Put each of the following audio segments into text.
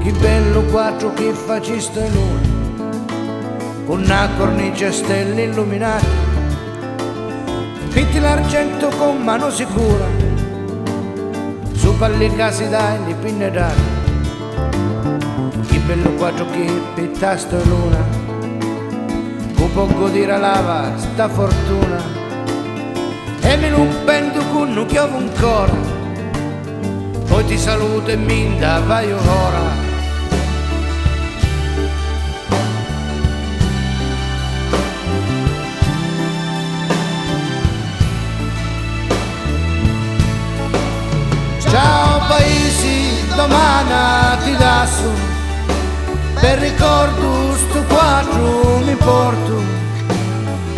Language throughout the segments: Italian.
Che bello quattro che faciste luna, con una cornice a stelle illuminate, pitti l'argento con mano sicura, su palli casi dai li pinnerati. Che bello quattro che pittaste luna, con poco di lava sta fortuna, e mi non pento con non chiovo ancora, poi ti saluto e mi vai ora. Ciao paesi, domani ti dasso, per ricordo sto quattro mi porto,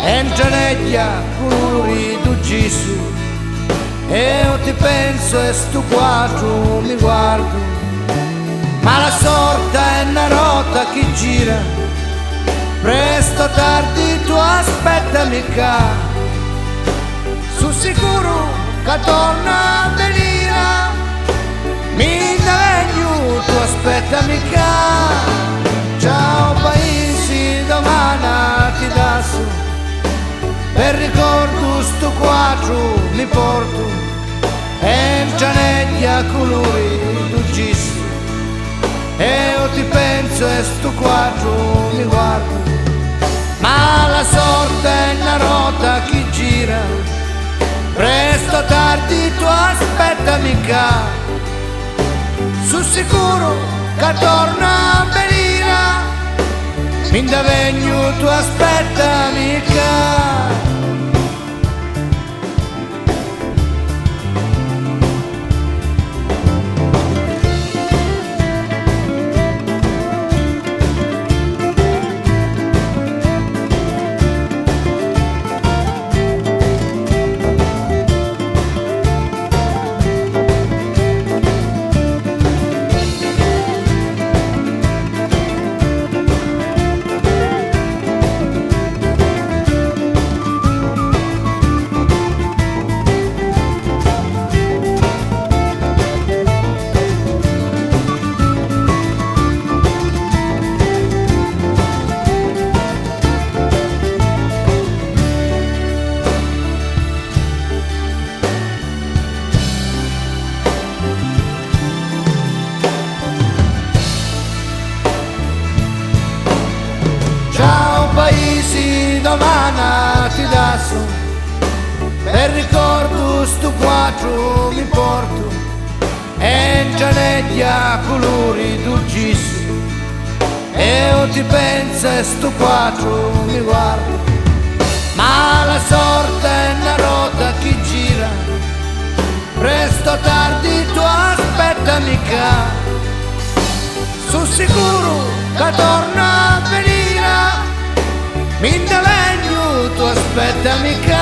e in gianeglia colori tu gisu, e io ti penso e sto quattro mi guardo, ma la sorte è una rota che gira, presto o tardi tu aspettami qua, su sicuro che torna a venire. Mi dagno, tu aspettami qua. Ciao paesi, domani ti dasso, per ricordo sto quattro mi porto, e in gianeglia colori tu gisso, e io ti penso e sto quattro mi guardo, ma la sorte è una rota che gira, presto o tardi tu aspettami qua, su sicuro che torna a venire, mi indavegno tu aspettami qua. Paesi, domani ti dasso, per ricordo sto quattro mi porto, e in gianeglia colori tu gisso, e io ti penso e sto quattro mi guardo, ma la sorte è una rota che gira, presto o tardi tu aspettami qua, su sicuro che torna a venire. Mi indavegno, tu aspettami qua.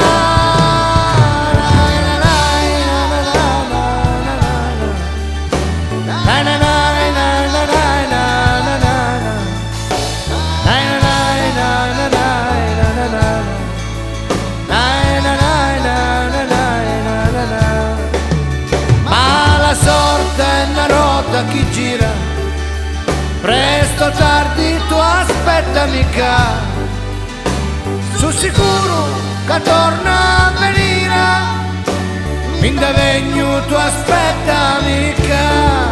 Ma la sorte è una rota che gira, presto o tardi tu aspettami qua, su sicuro che torna a venire, mi indavegno tu aspettami qua.